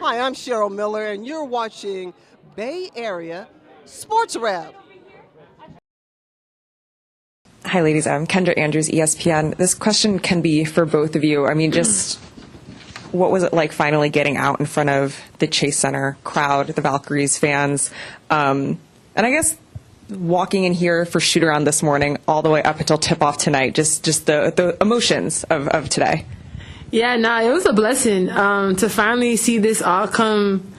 Hi, I'm Cheryl Miller, and you're watching Bay Area Sports Wrap. Hi, ladies. I'm Kendra Andrews, ESPN. This question can be for both of you. I mean, just what was it like finally getting out in front of the Chase Center crowd, the Valkyries fans? And I guess walking in here for shoot-around this morning all the way up until tip-off tonight, just the emotions of today. Yeah, no, it was a blessing to finally see this all come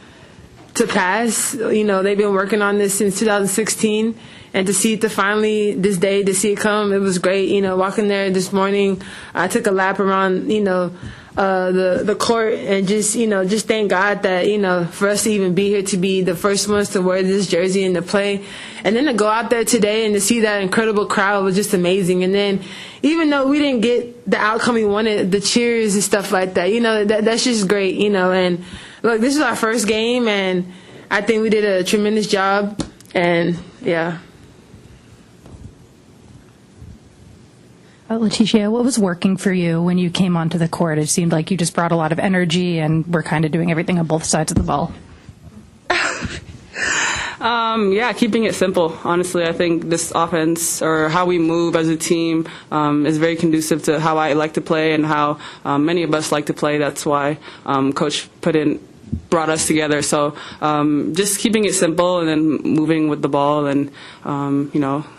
to pass. You know, they've been working on this since 2016, and to see it this day, to see it come, it was great. You know, walking there this morning, I took a lap around, the court, and just thank God that, for us to even be here, to be the first ones to wear this jersey and to play. And then to go out there today and to see that incredible crowd was just amazing. And then even though we didn't get the outcome we wanted, the cheers and stuff like that, that's just great, and look, this is our first game, and I think we did a tremendous job, and yeah. Laeticia, what was working for you when you came onto the court? It seemed like you just brought a lot of energy and were kind of doing everything on both sides of the ball. Keeping it simple. Honestly, I think this offense, or how we move as a team, is very conducive to how I like to play and how many of us like to play. That's why Coach brought us together. So just keeping it simple and then moving with the ball and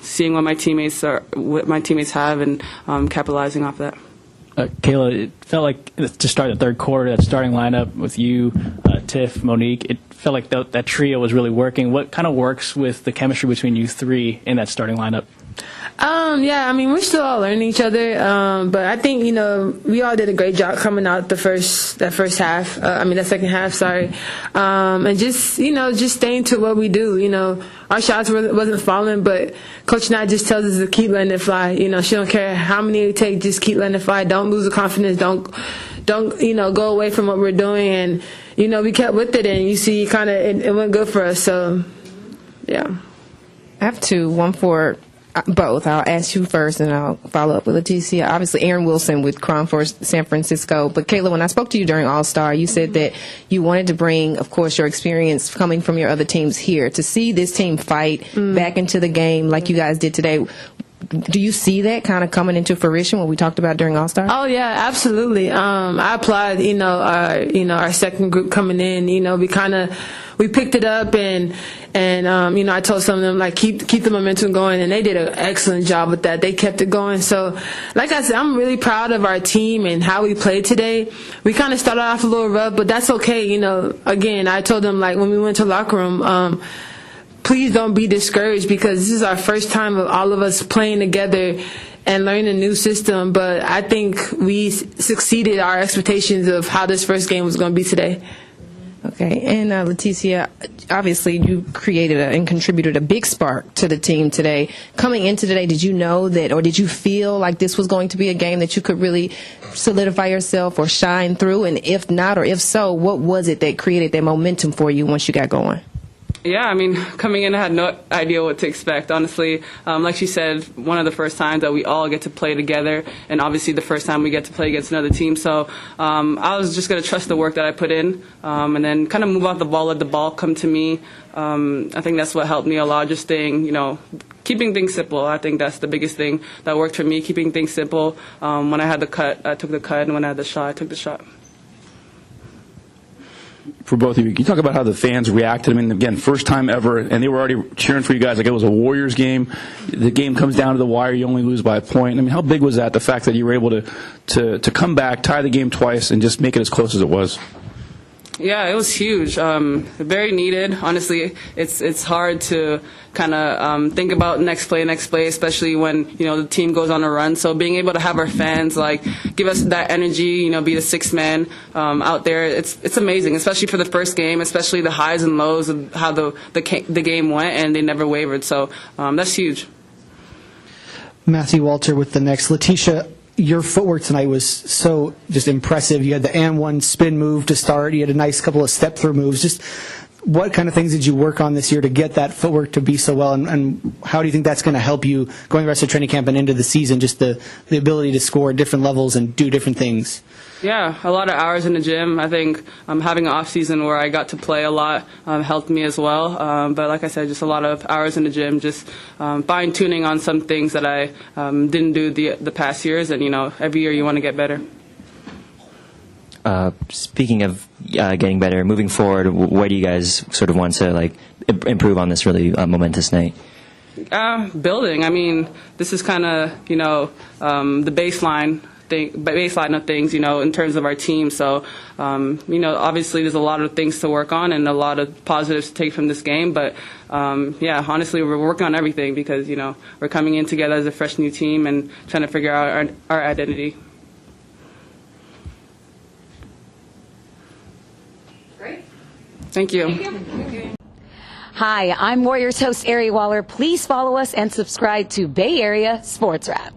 seeing what my teammates have and capitalizing off that. Kayla, it felt like to start the third quarter, that starting lineup with you, Tiff, Monique, it felt like that trio was really working. What kind of works with the chemistry between you three in that starting lineup? We're still all learning each other, but I think, we all did a great job coming out that second half, sorry. And just staying to what we do, our shots wasn't falling, but Coach Knight just tells us to keep letting it fly. She don't care how many it takes, just keep letting it fly. Don't lose the confidence. Don't go away from what we're doing. And, we kept with it, and you see it went good for us. So, yeah. I have two, one for both. I'll ask you first, and I'll follow up with Laeticia. Obviously, Aaron Wilson with Cron for San Francisco. But, Kayla, when I spoke to you during All-Star, you said that you wanted to bring, of course, your experience coming from your other teams here. To see this team fight back into the game like you guys did today, do you see that kind of coming into fruition, what we talked about during All-Star? Oh, yeah, absolutely. I applaud, our second group coming in. We picked it up, and I told some of them, keep the momentum going, and they did an excellent job with that. They kept it going. So, like I said, I'm really proud of our team and how we played today. We kind of started off a little rough, but that's okay. Again, I told them, when we went to the locker room, please don't be discouraged, because this is our first time of all of us playing together and learning a new system. But I think we succeeded our expectations of how this first game was going to be today. Okay, and Laeticia, obviously you created and contributed a big spark to the team today. Coming into today, did you know that, or did you feel like this was going to be a game that you could really solidify yourself or shine through? And if not, or if so, what was it that created that momentum for you once you got going? Yeah, coming in, I had no idea what to expect, honestly. Like she said, one of the first times that we all get to play together, and obviously the first time we get to play against another team. So I was just going to trust the work that I put in, and then kind of move off the ball, let the ball come to me. I think that's what helped me a lot, just staying, keeping things simple. I think that's the biggest thing that worked for me, keeping things simple. When I had the cut, I took the cut, and when I had the shot, I took the shot. For both of you, can you talk about how the fans reacted? Again, first time ever, and they were already cheering for you guys like it was a Warriors game. The game comes down to the wire, you only lose by a point. How big was that, the fact that you were able to come back, tie the game twice, and just make it as close as it was? Yeah, it was huge. Very needed. Honestly, it's hard to kind of think about next play, especially when the team goes on a run. So being able to have our fans give us that energy, be the sixth man out there, it's amazing. Especially for the first game, especially the highs and lows of how the game went, and they never wavered. So that's huge. Matthew Walter with the next. Laeticia, your footwork tonight was so just impressive. You had the and one spin move to start. You had a nice couple of step-through moves. Just what kind of things did you work on this year to get that footwork to be so well, and how do you think that's going to help you going the rest of training camp and into the season, just the ability to score at different levels and do different things? Yeah, a lot of hours in the gym. I think having an off season where I got to play a lot helped me as well. But like I said, just a lot of hours in the gym, just fine tuning on some things that I didn't do the past years, and every year you want to get better. Speaking of getting better, moving forward, where do you guys sort of want to improve on this really momentous night? Building. I mean, this is kind of the baseline of things, in terms of our team. So, obviously there's a lot of things to work on and a lot of positives to take from this game. But, honestly, we're working on everything because, we're coming in together as a fresh new team and trying to figure out our identity. Great. Thank you. Hi, I'm Warriors host Ari Waller. Please follow us and subscribe to Bay Area Sports Wrap.